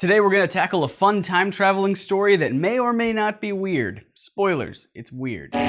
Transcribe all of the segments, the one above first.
Today we're going to tackle a fun time traveling story that may or may not be weird. Spoilers, it's weird. Hey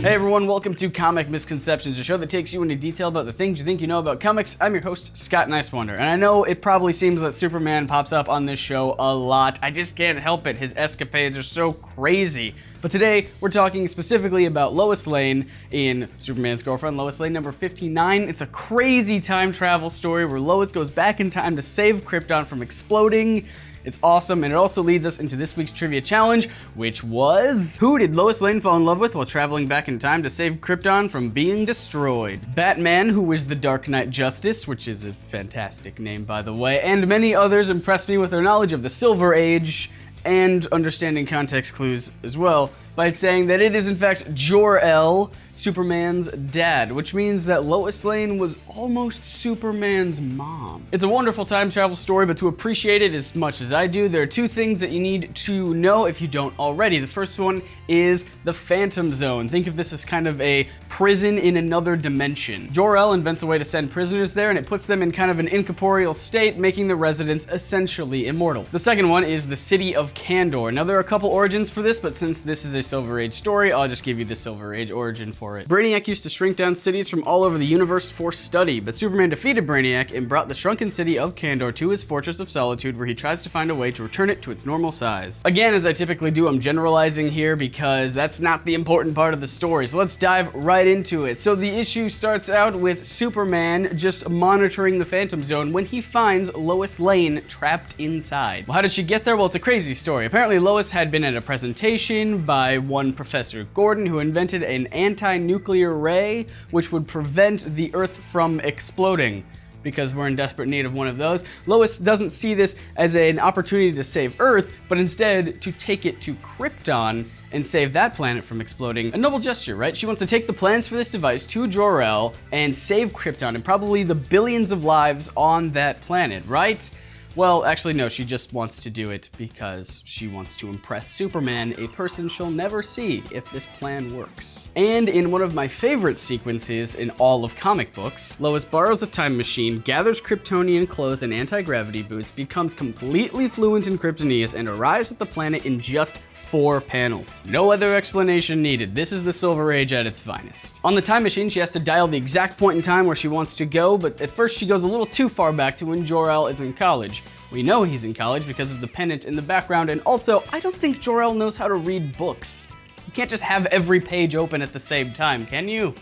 everyone, welcome to Comic Misconceptions, a show that takes you into detail about the things you think you know about comics. I'm your host, Scott Niswander, and I know it probably seems that Superman pops up on this show a lot. I just can't help it. His escapades are so crazy. But today, we're talking specifically about Lois Lane in Superman's Girlfriend, Lois Lane number 59. It's a crazy time travel story where Lois goes back in time to save Krypton from exploding. It's awesome, and it also leads us into this week's trivia challenge, which was... Who did Lois Lane fall in love with while traveling back in time to save Krypton from being destroyed? Batman, who was the Dark Knight Justice, which is a fantastic name by the way, and many others impressed me with their knowledge of the Silver Age and understanding context clues as well by saying that it is in fact Jor-El, Superman's dad, which means that Lois Lane was almost Superman's mom. It's a wonderful time travel story, but to appreciate it as much as I do, there are two things that you need to know if you don't already. The first one is the Phantom Zone. Think of this as kind of a prison in another dimension. Jor-El invents a way to send prisoners there, and it puts them in kind of an incorporeal state, making the residents essentially immortal. The second one is the City of Kandor. Now, there are a couple origins for this, but since this is a Silver Age story, I'll just give you the Silver Age origin for it. Brainiac used to shrink down cities from all over the universe for study, but Superman defeated Brainiac and brought the shrunken city of Kandor to his Fortress of Solitude, where he tries to find a way to return it to its normal size. Again, as I typically do, I'm generalizing here because that's not the important part of the story, so let's dive right into it. So the issue starts out with Superman just monitoring the Phantom Zone when he finds Lois Lane trapped inside. Well, how did she get there? Well, it's a crazy story. Apparently, Lois had been at a presentation by one Professor Gordon, who invented an anti-nuclear ray which would prevent the Earth from exploding, because we're in desperate need of one of those. Lois doesn't see this as an opportunity to save Earth, but instead to take it to Krypton and save that planet from exploding. A noble gesture, right? She wants to take the plans for this device to Jor-El and save Krypton and probably the billions of lives on that planet, right? Well, actually, no, she just wants to do it because she wants to impress Superman, a person she'll never see if this plan works. And in one of my favorite sequences in all of comic books, Lois borrows a time machine, gathers Kryptonian clothes and anti-gravity boots, becomes completely fluent in Kryptonese, and arrives at the planet in just 4 panels. No other explanation needed. This is the Silver Age at its finest. On the time machine, she has to dial the exact point in time where she wants to go, but at first she goes a little too far back to when Jor-El is in college. We know he's in college because of the pennant in the background, and also, I don't think Jor-El knows how to read books. You can't just have every page open at the same time, can you?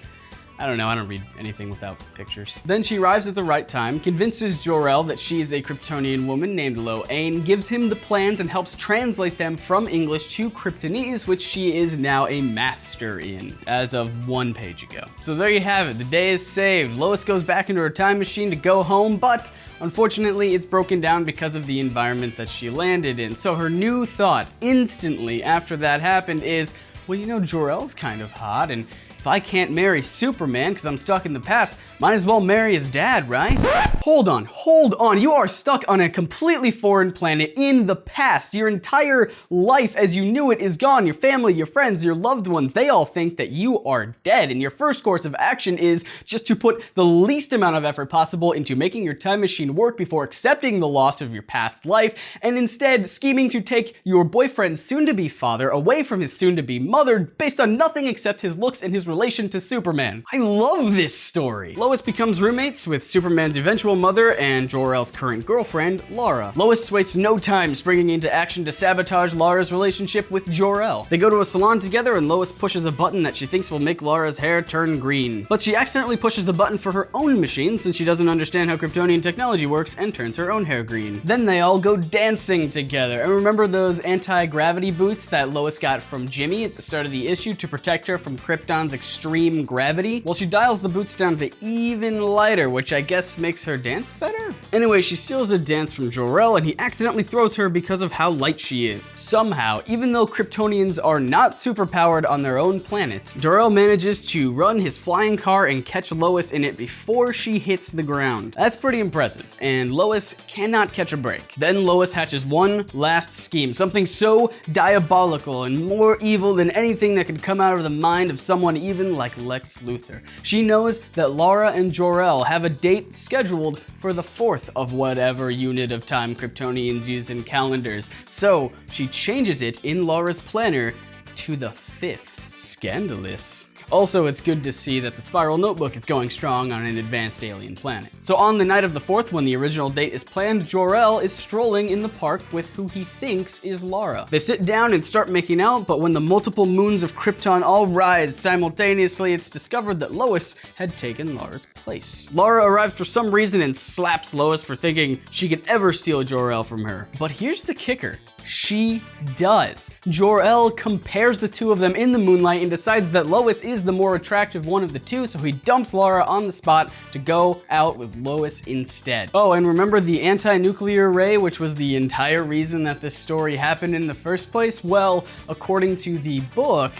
I don't know, I don't read anything without pictures. Then she arrives at the right time, convinces Jor-El that she is a Kryptonian woman named Lois Lane, gives him the plans and helps translate them from English to Kryptonese, which she is now a master in, as of 1 page ago. So there you have it, the day is saved. Lois goes back into her time machine to go home, but unfortunately it's broken down because of the environment that she landed in. So her new thought instantly after that happened is, well, you know, Jor-El's kind of hot, and if I can't marry Superman because I'm stuck in the past, might as well marry his dad, right? Hold on. You are stuck on a completely foreign planet in the past. Your entire life as you knew it is gone. Your family, your friends, your loved ones, they all think that you are dead. And your first course of action is just to put the least amount of effort possible into making your time machine work before accepting the loss of your past life, and instead scheming to take your boyfriend's soon-to-be father away from his soon-to-be mother based on nothing except his looks and his relation to Superman. I love this story. Lois becomes roommates with Superman's eventual mother and Jor-El's current girlfriend, Lara. Lois wastes no time springing into action to sabotage Lara's relationship with Jor-El. They go to a salon together and Lois pushes a button that she thinks will make Lara's hair turn green. But she accidentally pushes the button for her own machine since she doesn't understand how Kryptonian technology works and turns her own hair green. Then they all go dancing together. And remember those anti-gravity boots that Lois got from Jimmy at the start of the issue to protect her from Krypton's extreme gravity? Well, she dials the boots down to even lighter, which I guess makes her dance better? Anyway, she steals a dance from Jor-El and he accidentally throws her because of how light she is. Somehow, even though Kryptonians are not superpowered on their own planet, Jor-El manages to run his flying car and catch Lois in it before she hits the ground. That's pretty impressive, and Lois cannot catch a break. Then Lois hatches one last scheme, something so diabolical and more evil than anything that could come out of the mind of someone even like Lex Luthor. She knows that Lara and Jor-El have a date scheduled for the 4th of whatever unit of time Kryptonians use in calendars, so she changes it in Lara's planner to the 5th. Scandalous. Also, it's good to see that the Spiral Notebook is going strong on an advanced alien planet. So on the night of the 4th, when the original date is planned, Jor-El is strolling in the park with who he thinks is Lara. They sit down and start making out, but when the multiple moons of Krypton all rise simultaneously, it's discovered that Lois had taken Lara's place. Lara arrives for some reason and slaps Lois for thinking she could ever steal Jor-El from her. But here's the kicker. She does. Jor-El compares the two of them in the moonlight and decides that Lois is the more attractive one of the two, so he dumps Lara on the spot to go out with Lois instead. Oh, and remember the anti-nuclear ray, which was the entire reason that this story happened in the first place? Well, according to the book,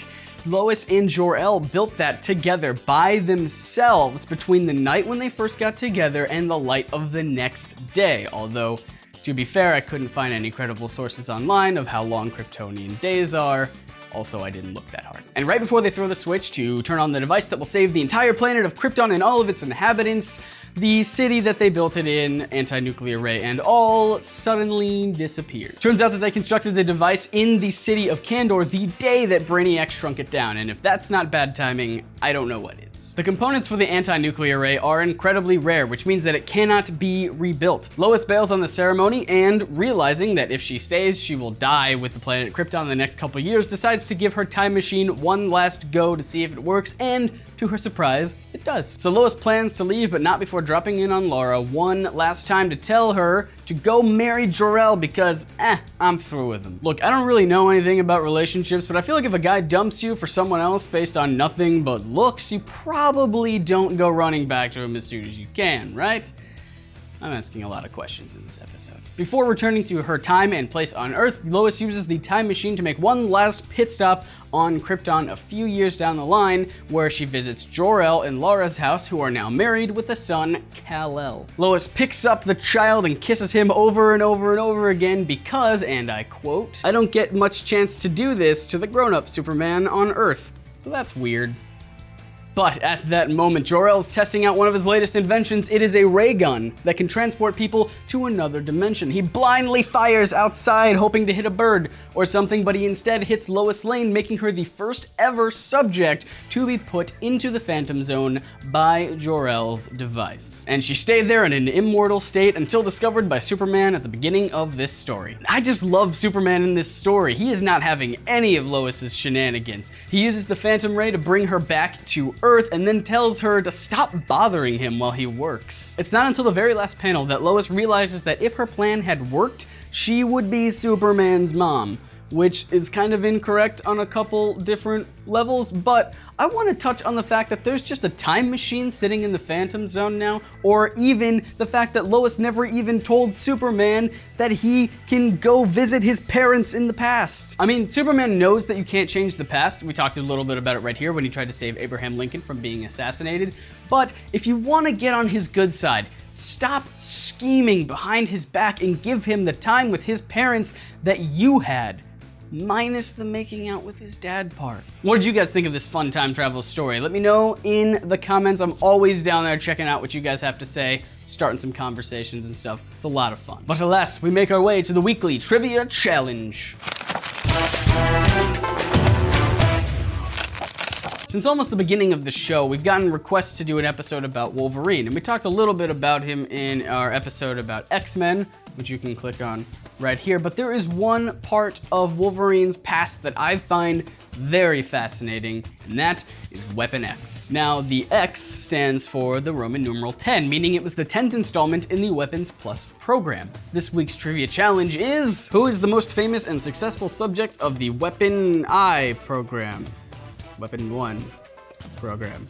Lois and Jor-El built that together by themselves between the night when they first got together and the light of the next day, although to be fair, I couldn't find any credible sources online of how long Kryptonian days are. Also, I didn't look that hard. And right before they throw the switch to turn on the device that will save the entire planet of Krypton and all of its inhabitants, the city that they built it in, anti-nuclear ray and all, suddenly disappeared. Turns out that they constructed the device in the city of Kandor the day that Brainiac shrunk it down, and if that's not bad timing, I don't know what is. The components for the anti-nuclear ray are incredibly rare, which means that it cannot be rebuilt. Lois bails on the ceremony and, realizing that if she stays, she will die with the planet Krypton in the next couple years, decides to give her time machine one last go to see if it works, and to her surprise, it does. So Lois plans to leave, but not before dropping in on Lara one last time to tell her to go marry Jor-El because, I'm through with him. Look, I don't really know anything about relationships, but I feel like if a guy dumps you for someone else based on nothing but looks, you probably don't go running back to him as soon as you can, right? I'm asking a lot of questions in this episode. Before returning to her time and place on Earth, Lois uses the time machine to make one last pit stop on Krypton a few years down the line, where she visits Jor-El and Lara's house, who are now married with a son, Kal-El. Lois picks up the child and kisses him over and over and over again because, and I quote, "I don't get much chance to do this to the grown-up Superman on Earth, so that's weird." But at that moment, Jor-El is testing out one of his latest inventions. It is a ray gun that can transport people to another dimension. He blindly fires outside, hoping to hit a bird or something, but he instead hits Lois Lane, making her the first ever subject to be put into the Phantom Zone by Jor-El's device. And she stayed there in an immortal state until discovered by Superman at the beginning of this story. I just love Superman in this story. He is not having any of Lois's shenanigans. He uses the Phantom Ray to bring her back to Earth and then tells her to stop bothering him while he works. It's not until the very last panel that Lois realizes that if her plan had worked, she would be Superman's mom, which is kind of incorrect on a couple different levels, but I want to touch on the fact that there's just a time machine sitting in the Phantom Zone now, or even the fact that Lois never even told Superman that he can go visit his parents in the past. I mean, Superman knows that you can't change the past. We talked a little bit about it right here when he tried to save Abraham Lincoln from being assassinated, but if you want to get on his good side, stop scheming behind his back and give him the time with his parents that you had. Minus the making out with his dad part. What did you guys think of this fun time travel story? Let me know in the comments. I'm always down there checking out what you guys have to say, starting some conversations and stuff. It's a lot of fun. But alas, we make our way to the weekly trivia challenge. Since almost the beginning of the show, we've gotten requests to do an episode about Wolverine, and we talked a little bit about him in our episode about X-Men, which you can click on right here, but there is one part of Wolverine's past that I find very fascinating, and that is Weapon X. Now, the X stands for the Roman numeral 10, meaning it was the 10th installment in the Weapons Plus program. This week's trivia challenge is, who is the most famous and successful subject of the Weapon I program? Weapon 1 program.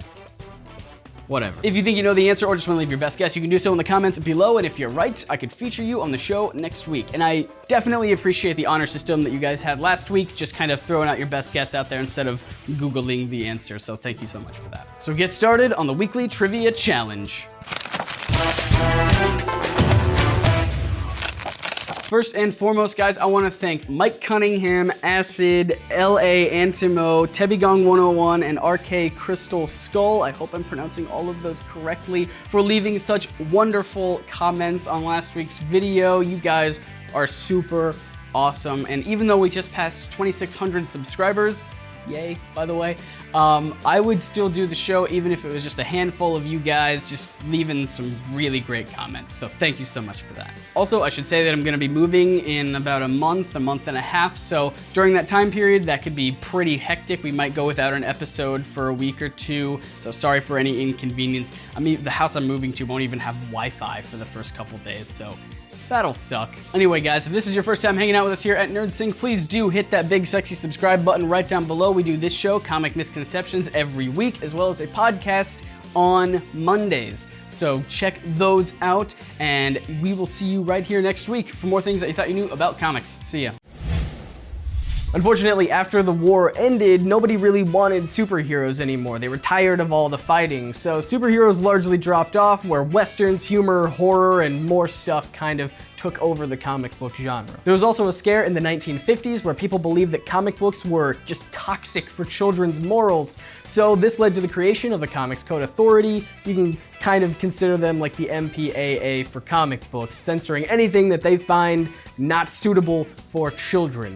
whatever. If you think you know the answer or just want to leave your best guess, you can do so in the comments below, and if you're right, I could feature you on the show next week. And I definitely appreciate the honor system that you guys had last week, just kind of throwing out your best guess out there instead of Googling the answer, so thank you so much for that. So get started on the weekly trivia challenge. First and foremost, guys, I want to thank Mike Cunningham, Acid, LA Antimo, Tebigong101, and RK Crystal Skull. I hope I'm pronouncing all of those correctly, for leaving such wonderful comments on last week's video. You guys are super awesome. And even though we just passed 2,600 subscribers, yay, by the way, I would still do the show even if it was just a handful of you guys just leaving some really great comments. So thank you so much for that. Also, I should say that I'm gonna be moving in about a month and a half. So during that time period, that could be pretty hectic. We might go without an episode for a week or two. So sorry for any inconvenience. I mean, the house I'm moving to won't even have Wi-Fi for the first couple days. So that'll suck. Anyway, guys, if this is your first time hanging out with us here at NerdSync, please do hit that big sexy subscribe button right down below. We do this show, Comic Misconceptions, every week, as well as a podcast on Mondays. So check those out, and we will see you right here next week for more things that you thought you knew about comics. See ya. Unfortunately, after the war ended, nobody really wanted superheroes anymore. They were tired of all the fighting, so superheroes largely dropped off, where westerns, humor, horror, and more stuff kind of took over the comic book genre. There was also a scare in the 1950s where people believed that comic books were just toxic for children's morals, so this led to the creation of the Comics Code Authority. You can kind of consider them like the MPAA for comic books, censoring anything that they find not suitable for children.